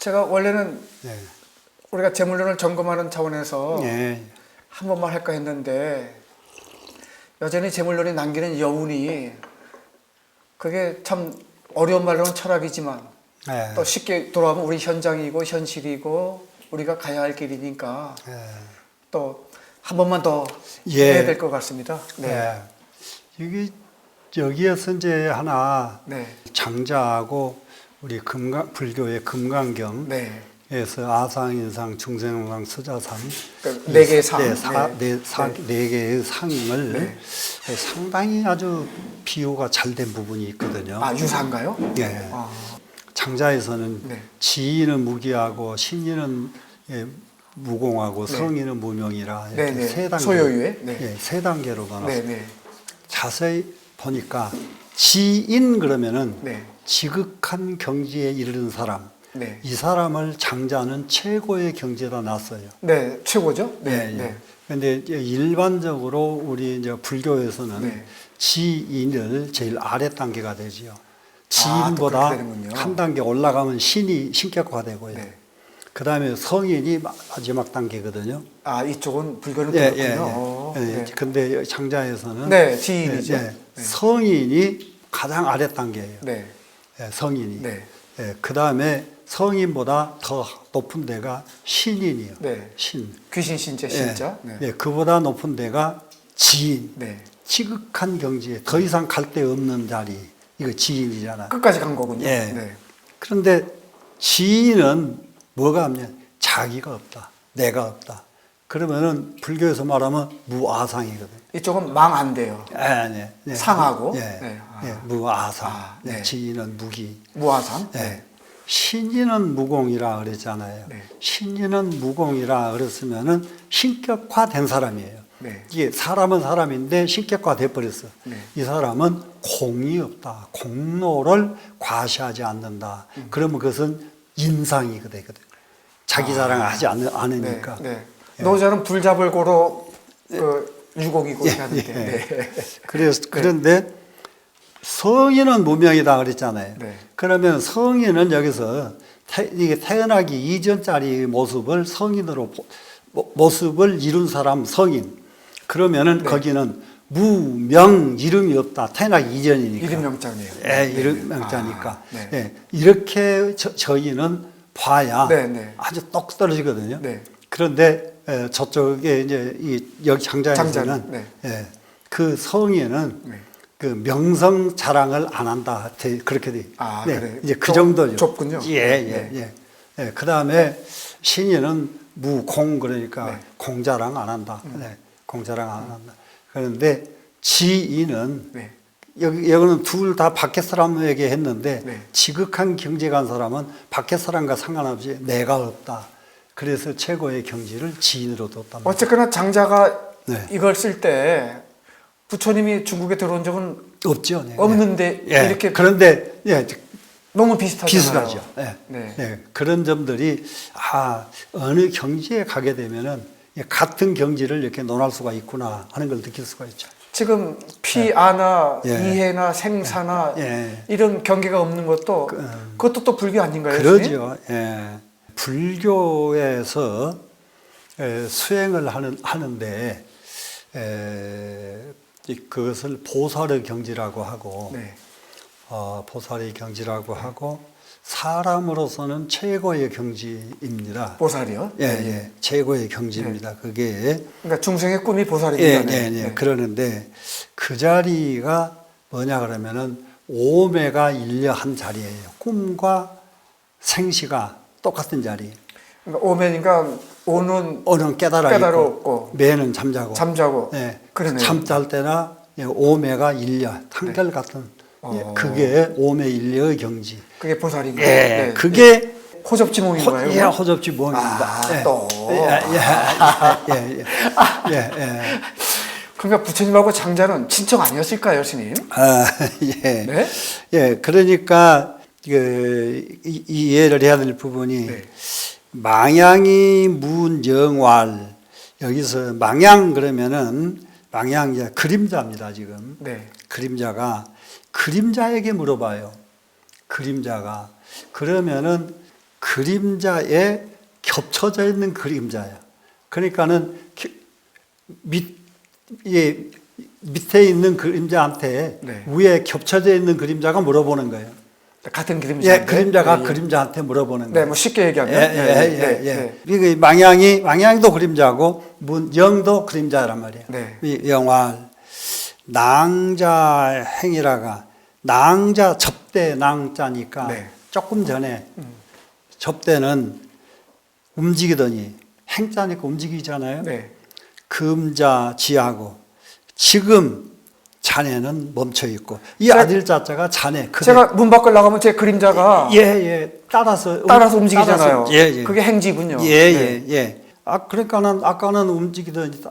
제가 원래는 네. 우리가 재물론을 점검하는 차원에서 예. 한 번만 할까 했는데 여전히 재물론이 남기는 여운이 그게 참 어려운 말로는 철학이지만 예. 또 쉽게 돌아오면 우리 현장이고 현실이고 우리가 가야 할 길이니까 예. 또 한 번만 더 예. 해야 될 것 같습니다. 네. 예. 여기에서 이제 하나 네. 장자하고 우리 불교의 금강경에서 네. 아상인상, 중생왕, 수자상 그러니까 네 개의 상. 네 개의 상을 네. 상당히 아주 비유가 잘 된 부분이 있거든요. 아, 유사인가요? 예. 아, 장자에서는 네. 지인은 무기하고 신인은 무공하고 네. 성인은 무명이라 네, 이렇게 네. 세 단계, 소요유예? 네. 예, 세 단계로 나눴어요. 네, 네. 자세히 보니까 지인 그러면은 네. 지극한 경지에 이르는 사람, 네. 이 사람을 장자는 최고의 경지에다 놨어요. 네, 최고죠? 네. 예, 예. 네. 근데 일반적으로 우리 이제 불교에서는 네. 지인을 제일 아래 단계가 되지요. 지인보다 그렇게 되는군요. 한 단계 올라가면 신이 신격화되고요. 네. 그 다음에 성인이 마지막 단계거든요. 아, 이쪽은 불교는 예, 그렇군요. 예, 예. 네. 근데 장자에서는 네, 지인이죠. 예, 네. 성인이 가장 아래 단계예요. 네. 예, 성인이. 네. 예, 그 다음에 성인보다 더 높은 데가 신인이요. 네. 신. 귀신 신자 신자. 예, 네. 예, 그보다 높은 데가 지인. 네. 지극한 경지에 더 이상 갈 데 없는 자리. 이거 지인이잖아요. 끝까지 간 거군요. 예. 네. 그런데 지인은 뭐가 없냐? 자기가 없다. 내가 없다. 그러면은 불교에서 말하면 무아상이거든요. 이쪽은 망 안 돼요. 네, 네. 상하고. 예, 네. 예, 무아상. 아, 네. 지인은 무기. 무아상. 예. 네. 신인은 무공이라 그랬잖아요. 네. 신인은 무공이라 그랬으면은 신격화된 사람이에요. 네. 이게 사람은 사람인데 신격화돼 버렸어. 네. 이 사람은 공이 없다. 공로를 과시하지 않는다. 그러면 그것은 인상이 되거든. 자기 자랑을 하지 않으니까. 네. 네. 노자는 불잡을 고로 그 유곡이고 예, 하는데. 예. 네. 그런데 성인은 무명이다 그랬잖아요. 네. 그러면 성인은 여기서 이게 태어나기 이전짜리 모습을 성인으로 모습을 이룬 사람 성인. 그러면은 네. 거기는 무명 이름이 없다. 태어나기 이전이니까. 이름 명자네요. 예, 이름 명자니까. 아, 네. 예, 이렇게 저희는 봐야 네, 네. 아주 똑 떨어지거든요. 네. 그런데 저쪽에 이제 여기 장자에서는 장자는, 네. 그 성인은 네. 그 명성 자랑을 안 한다. 그렇게 돼. 아, 네, 그래요? 이제 그 정도죠. 좁군요. 예. 그 다음에 신인은 무공 그러니까 네. 공자랑 안 한다. 네, 공자랑 안 한다. 그런데 지인은 네. 여기는 둘 다 밖에 사람에게 했는데 네. 지극한 경제 간 사람은 밖에 사람과 상관없이 내가 없다. 그래서 최고의 경지를 지인으로 뒀단 말이에요. 어쨌거나 장자가 네. 이걸 쓸 때 부처님이 중국에 들어온 적은 없죠. 네. 없는데 예. 이렇게 그런데 너무 비슷하잖아요. 비슷하죠. 예. 네. 예. 그런 점들이 어느 경지에 가게 되면은 같은 경지를 이렇게 논할 수가 있구나 하는 걸 느낄 수가 있죠. 지금 피아나 예. 이해나 생사나 예. 이런 경계가 없는 것도 그것도 또 불교 아닌가요? 스님? 그러죠. 예. 불교에서 수행을 하는데 그것을 보살의 경지라고 하고 네. 보살의 경지라고 하고 사람으로서는 최고의 경지입니다. 보살이요? 예, 최고의 경지입니다. 그게 그러니까 중생의 꿈이 보살입니다. 예. 그러는데 그 자리가 뭐냐 그러면은 오매가 일려한 자리예요. 꿈과 생시가 똑같은 자리. 그러니까 오면인가 오는 깨달았고 매는 잠자고. 예. 그러네요. 잠잘 때나 오매가 일려 한결 같은 그게 오매 일려의 경지. 그게 보살인가요? 예. 네. 그게 호접지몽인가요? 예, 호접지몽입니다. 또. 예. 그러니까 부처님하고 장자는 친척 아니었을까요, 스님? 예. 네? 예, 그러니까 이 이해를 해야 될 부분이 네. 망양이 문정활 여기서 망양 그러면은 망양 이제 그림자입니다 지금. 네. 그림자가 그림자에게 물어봐요. 그림자가 그러면은 그림자에 겹쳐져 있는 그림자야. 그러니까는 밑에 있는 그림자한테 네. 위에 겹쳐져 있는 그림자가 물어보는 거예요. 같은 그림자. 예, 그림자가 그림자한테 물어보는 네, 거예요. 뭐 쉽게 얘기하면. 이게 망향도 그림자고 영도 그림자란 말이에요. 네. 이 영활 낭자 행이라가 낭자 접대 낭자니까 네. 조금 전에 접대는 움직이더니 행자니까 움직이잖아요. 네. 금자 지하고 지금 자네는 멈춰 있고 이 제가- 아들 자자가 자네 제가 문 밖을 나가면 제 그림자가 따라서 움직이잖아요. 그게 행지군요. 예. 그러니까는 아까는 움직이더니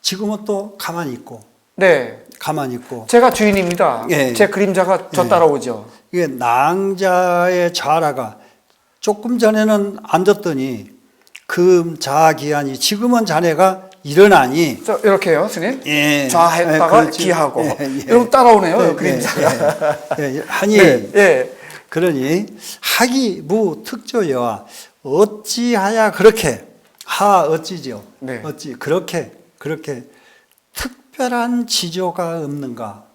지금은 또 가만히 있고 네. 가만히 있고 제가 주인입니다. 예. 제 그림자가 저 따라오죠. 이게 낭자의 자라가 조금 전에는 앉았더니 금자기하니 지금은 자네가 일어나니 이렇게요, 스님. 예. 좌했다가 그렇지. 기하고. 예. 이러면 따라오네요, 그림자가. 하니 네. 그러니 하기 무 특조여와 어찌하야 그렇게 어찌죠. 네. 어찌 그렇게 특별한 지조가 없는가?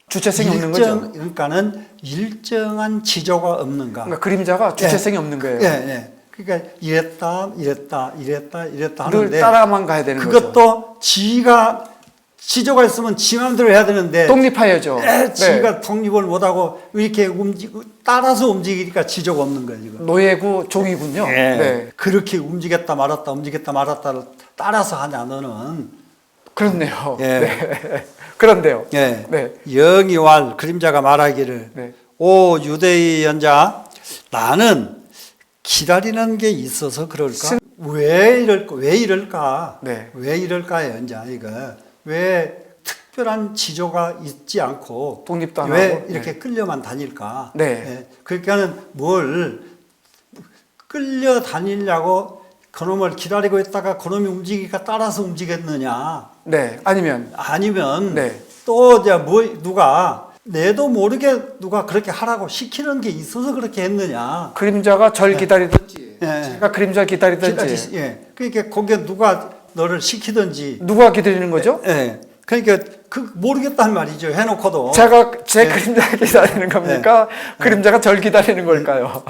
주체성이 없는 거죠. 그러니까는 일정한 지조가 없는가? 그러니까 그림자가 주체성이 없는 거예요. 그러니까 이랬다 늘 하는데 따라만 가야 되는 거죠. 그것도 지조가 있으면 지 마음대로 해야 되는데 독립하여죠. 지가 독립을 못하고 이렇게 따라서 움직이니까 지조가 없는 거예요 지금. 노예고 종이군요. 네. 그렇게 움직였다 말았다 따라서 하냐 너는. 그렇네요. 예. 네. 그런데요. 예. 네. 영이왈 그림자가 말하기를 네. 오 유대의 연자 나는 기다리는 게 있어서 그럴까? 왜 이럴까? 네. 왜 이럴까요, 연자 이거? 왜 특별한 지조가 있지 않고 독립도 안 왜 하고. 이렇게 네. 끌려만 다닐까? 네. 그러니까는 뭘 끌려 다니려고 그놈을 기다리고 있다가 그놈이 움직이니까 따라서 움직였느냐? 네. 아니면 네. 또 이제 누가 내도 모르게 누가 그렇게 하라고 시키는 게 있어서 그렇게 했느냐? 그림자가 절 기다리든지, 예. 제가 그림자를 기다리든지, 그러니까 거기에 누가 너를 시키든지, 누가 기다리는 거죠? 그러니까 모르겠다는 말이죠. 해놓고도 제가 제 그림자를 기다리는 겁니까? 그림자가 절 기다리는 걸까요?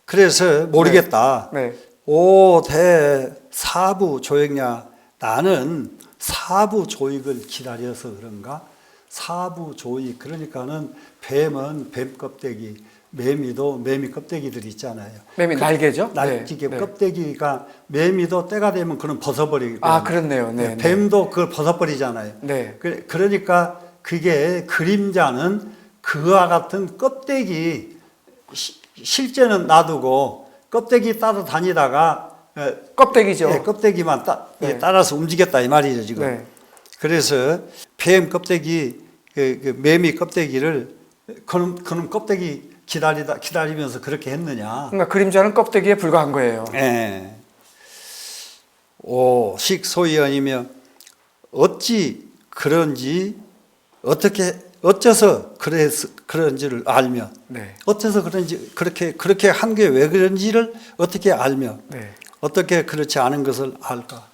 그래서 모르겠다. 네. 오대 사부 조익냐? 나는 사부 조익을 기다려서 그런가? 사부 조익 그러니까는 뱀은 뱀 껍데기, 매미도 매미 껍데기들 있잖아요. 매미 날개죠? 날개 네. 껍데기가 매미도 때가 되면 그건 벗어버리고. 그렇네요. 네. 뱀도 그걸 벗어버리잖아요. 네. 그러니까 그게 그림자는 그와 같은 껍데기 실제는 놔두고 껍데기 따라 다니다가 껍데기죠. 껍데기만 따라서 움직였다 이 말이죠 지금. 네. 그래서 뱀 껍데기, 그 매미 껍데기를 그놈 껍데기 기다리면서 그렇게 했느냐? 그러니까 그림자는 껍데기에 불과한 거예요. 예. 오 식소이언이며 어찌 그런지 어째서 그런지를 알며 네. 어째서 그런지 그렇게 한 게 왜 그런지를 어떻게 알며 네. 어떻게 그렇지 않은 것을 알까?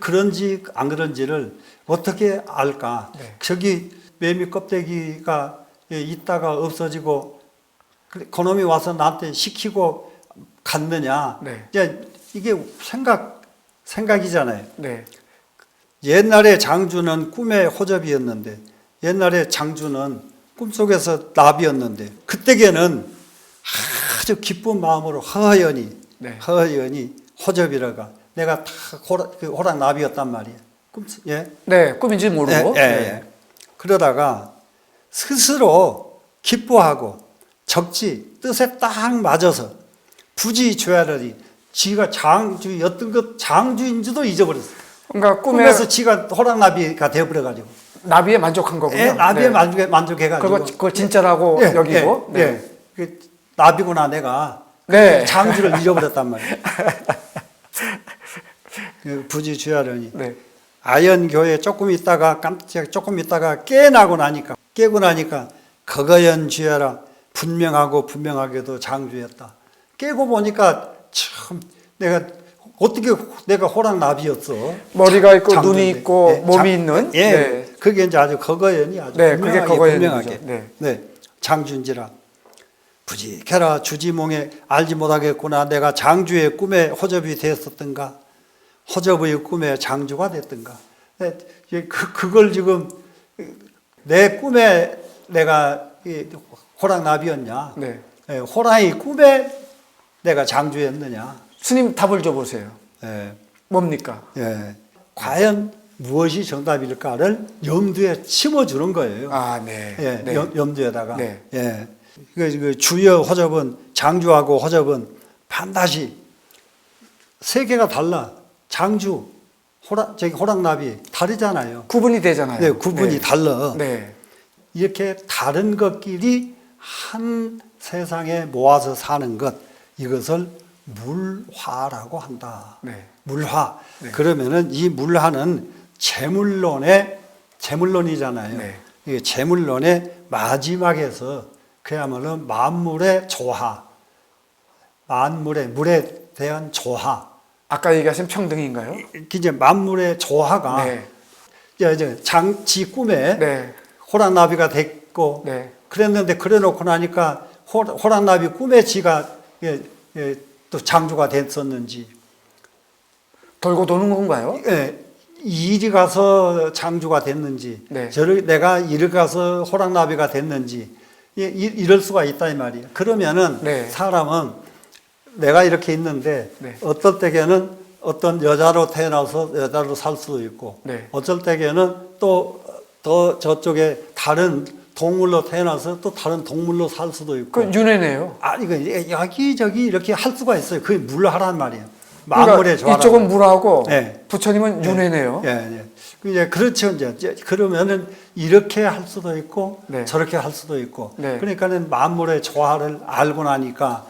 그런지 안 그런지를 어떻게 알까? 네. 저기 매미 껍데기가 있다가 없어지고 그놈이 와서 나한테 시키고 갔느냐? 네. 이게 생각이잖아요. 네. 옛날에 장주는 꿈의 호접이었는데 옛날에 장주는 꿈속에서 나비였는데 그때에는 아주 기쁜 마음으로 허연히 호접이라가 내가 다 호랑 나비였단 말이에요. 네, 꿈인지 모르고. 그러다가 스스로 기뻐하고 적지 뜻에 딱 맞아서 부지죄하더니 지가 장주였던 것 장주인지도 잊어버렸어요. 그러니까 꿈에서 지가 호랑 나비가 되어버려가지고. 나비에 만족한 거군요. 나비에 만족해가지고. 그걸 진짜라고 여기고. 그 나비구나 내가. 네. 장주를 잃어버렸단 말이에요. 부지죄하더니. 네. 아연교회 조금 있다가 깨고 나니까 그거연 죄하라 분명하게도 장주였다. 깨고 보니까 참 어떻게 내가 호랑나비였어. 머리가 있고 장군인데. 눈이 있고 예, 몸이 있는. 예, 네. 그게 이제 아주 거거연이 아주 네, 그게 거거연이죠. 분명하게. 네. 네, 장준지라 부지케라 주지몽에 알지 못하겠구나. 내가 장주의 꿈에 호접이 되었었던가, 호접의 꿈에 장주가 됐던가. 네, 그걸 지금 내 꿈에 내가 호랑나비였냐? 네. 예, 호랑이 꿈에 내가 장주였느냐? 스님 답을 줘보세요. 예, 뭡니까? 예. 과연 무엇이 정답일까를 염두에 심어주는 거예요. 아, 네. 예, 네. 염두에다가. 네. 예. 그 주여 호접은, 장주하고 호접은 반드시 세계가 달라. 장주, 호랑나비 다르잖아요. 구분이 되잖아요. 네, 구분이 네. 달라. 네. 이렇게 다른 것끼리 한 세상에 모아서 사는 것, 이것을 물화라고 한다. 네. 물화. 네. 그러면은 이 물화는 재물론이잖아요. 네. 이 재물론의 마지막에서 그야말로 만물의 조화, 물에 대한 조화. 아까 얘기하신 평등인가요? 이제 만물의 조화가 네. 이제 장지 꿈에 네. 호랑나비가 됐고 네. 그랬는데 그래 놓고 나니까 호랑나비 꿈에 지가 또 장주가 됐었는지 돌고 도는 건가요? 이리 가서 장주가 됐는지 네. 내가 이리 가서 호랑나비가 됐는지 이럴 수가 있다 이 말이에요. 그러면은 네. 사람은 내가 이렇게 있는데 네. 어떨 때에는 어떤 여자로 태어나서 여자로 살 수도 있고 네. 어쩔 때에는 또 더 저쪽에 다른 동물로 태어나서 또 다른 동물로 살 수도 있고. 그 윤회네요. 이거 여기저기 이렇게 할 수가 있어요. 그게 물하란 말이에요. 그러니까 만물의 조화. 이쪽은 물하고 네. 부처님은 윤회네요. 예. 이제 그렇죠. 이제 그러면은 이렇게 할 수도 있고 네. 저렇게 할 수도 있고. 네. 그러니까는 만물의 조화를 알고 나니까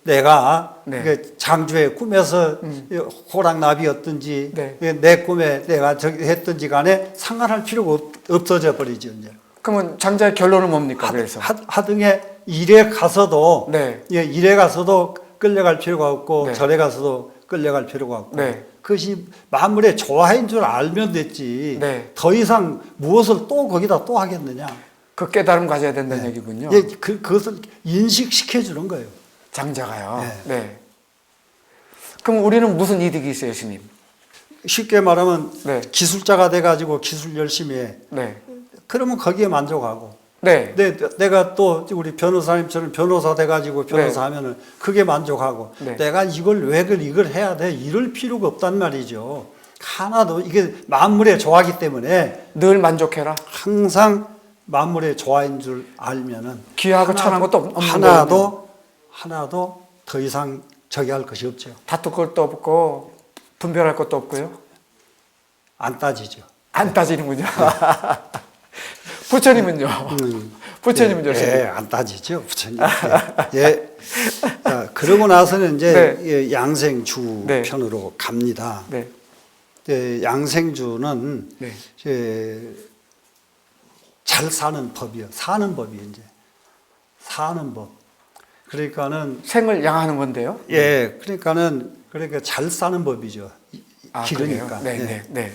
내가 네. 장주의 꿈에서 호랑나비였든지 네. 내 꿈에 내가 저기 했든지 간에 상관할 필요가 없어져 버리죠. 이제. 그러면 장자의 결론은 뭡니까? 그래서 하등에 일에 가서도 네. 일에 가서도 끌려갈 필요가 없고 네. 절에 가서도 끌려갈 필요가 없고 네. 그것이 만물의 조화인 줄 알면 됐지. 네. 더 이상 무엇을 또 거기다 또 하겠느냐. 그 깨달음 가져야 된다는 얘기군요. 그것을 인식시켜 주는 거예요. 장자가요. 네. 그럼 우리는 무슨 이득이 있어요, 스님? 쉽게 말하면 네. 기술자가 돼가지고 기술 열심히 해. 네. 그러면 거기에 만족하고. 네. 내가 또 우리 변호사님처럼 변호사 돼가지고 변호사 하면은 그게 만족하고. 네. 내가 이걸 해야 돼. 이럴 필요가 없단 말이죠. 하나도 이게 만물의 조화기 때문에 늘 만족해라. 항상 만물의 조화인 줄 알면은 귀하고 천한 것도 없는 하나도 더 이상 저기 할 것이 없죠. 다툴 것도 없고 분별할 것도 없고요. 안 따지죠. 안 따지는군요. 부처님은요. 부처님은요. 안 따지죠. 부처님. 자, 그러고 나서는 이제 양생주 네. 편으로 갑니다. 네. 양생주는 네. 잘 사는 법이요. 사는 법이 이제 사는 법. 그러니까는 생을 양하는 건데요. 그러니까 잘 사는 법이죠. 기르니까. 네.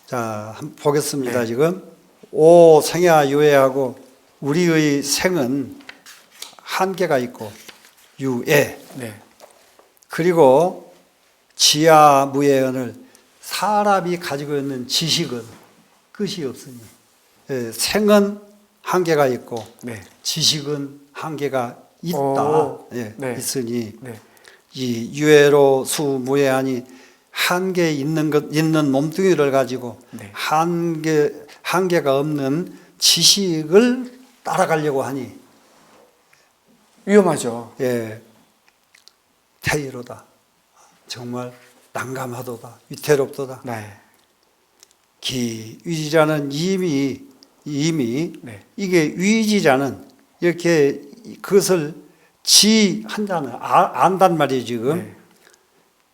자, 한번 보겠습니다. 네. 지금 오 생야 유예하고 우리의 생은 한계가 있고 유예. 네. 그리고 지하 무예언을 사람이 가지고 있는 지식은 끝이 없으니 생은 한계가 있고 네. 지식은 한계가 있다. 네. 있으니 네. 이 유예로 수무예하니 한계 있는 몸뚱이를 가지고 네. 한계가 없는 지식을 따라가려고 하니 위험하죠. 태이로다. 정말 난감하도다. 위태롭도다. 네. 위지자는 이미 네. 이게 위지자는 이렇게 그것을 한다는 안단 말이에요 지금. 네.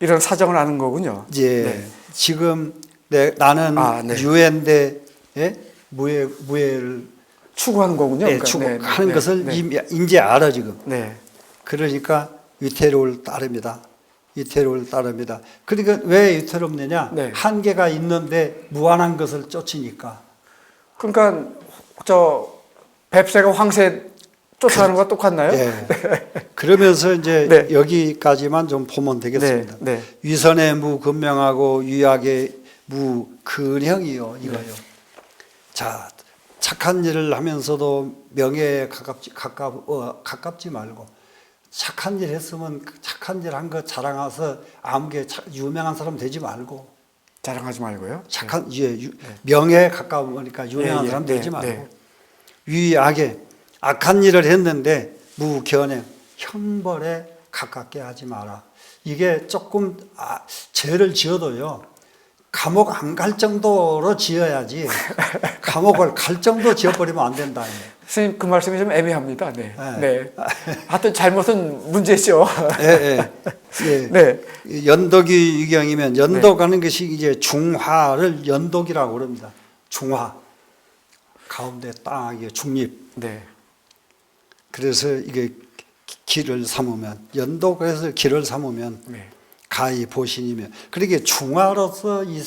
이런 사정을 아는 거군요. 이제 지금 나는 유예인데 무예를 추구하는 거군요. 추구하는 것을 이제 알아 지금. 네. 그러니까 위태로울 따릅니다. 위태로울 따릅니다. 그러니까 왜 위태롭느냐? 네. 한계가 있는데 무한한 것을 쫓으니까. 그러니까 저 뱁새가 황새 쫓아가는 거와 똑같나요? 예. 그러면서 이제 네. 여기까지만 좀 보면 되겠습니다. 네, 네. 위선의 무 근명하고 위악의 무 근형이요 이거요. 자, 착한 일을 하면서도 명예에 가깝지 말고 착한 일 했으면 그 착한 일 한 거 자랑해서 아무게 유명한 사람 되지 말고 자랑하지 말고요. 착한 명예에 가까우니까 유명한 사람 되지 말고 위악에 악한 일을 했는데 무견행 형벌에 가깝게 하지 마라. 이게 조금 죄를 지어도요 감옥 안 갈 정도로 지어야지 감옥을 갈 정도 지어버리면 안 된다. 선생님 그 말씀이 좀 애매합니다. 네. 네. 네. 하여튼 잘못은 문제죠. 예, 예. 네. 연독이 유경이면 연독하는 것이 이제 중화를 연독이라고 그럽니다. 중화 가운데 딱 이게 중립. 네. 그래서 이게 길을 삼으면 연독해서 길을 삼으면 네. 가히 보신이며 그렇게 중화로서 이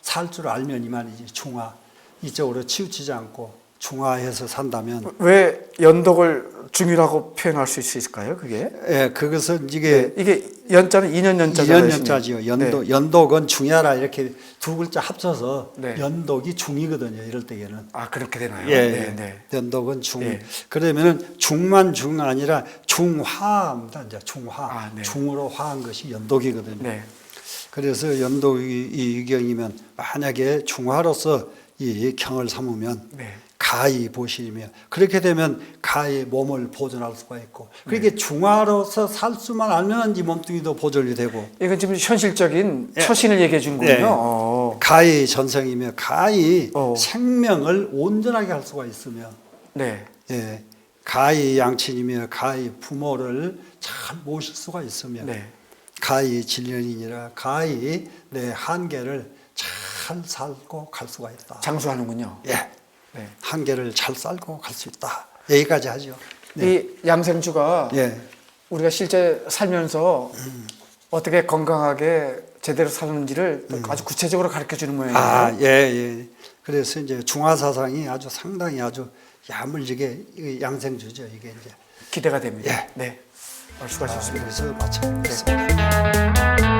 살 줄 알면 이 말이지. 중화 이쪽으로 치우치지 않고 중화해서 산다면 왜 연독을 중이라고 표현할 수 있을까요? 그게? 예, 그것은 이게 이게 연자는 2년 연자잖아요. 2년 연자지요. 네. 연독은 중야라 이렇게 두 글자 합쳐서 네. 연독이 중이거든요. 이럴 때에는. 아 그렇게 되나요? 예, 네, 네. 연독은 중. 예. 그러면은 중만 중 아니라 중화입니다. 이제 중화. 아, 네. 중으로 화한 것이 연독이거든요. 네. 그래서 연독이 이 유경이면 만약에 중화로서 이 경을 삼으면 네. 가히 보시며 그렇게 되면 가히 몸을 보존할 수가 있고 그렇게 중화로서 살 수만 알면 이 몸뚱이도 보존이 되고 이건 지금 현실적인 예. 처신을 얘기해 주는 거군요. 네. 가히 전성이며 가히 어. 생명을 온전하게 할 수가 있으며 네. 예. 가히 양친이며 가히 부모를 잘 모실 수가 있으며 네. 가히 진련이니라 가히 내 한계를 잘 살고 갈 수가 있다. 장수하는군요. 예. 네. 한계를 잘 살고 갈 수 있다. 여기까지 하죠. 이 양생주가 예. 우리가 실제 살면서 어떻게 건강하게 제대로 사는지를 아주 구체적으로 가르쳐 주는 모양이에요. 아, 예, 예. 그래서 이제 중화 사상이 아주 상당히 아주 야물지게 이 양생주죠. 이게 이제 기대가 됩니다. 예. 네. 수고하셨습니다. 그래서 마쳤습니다.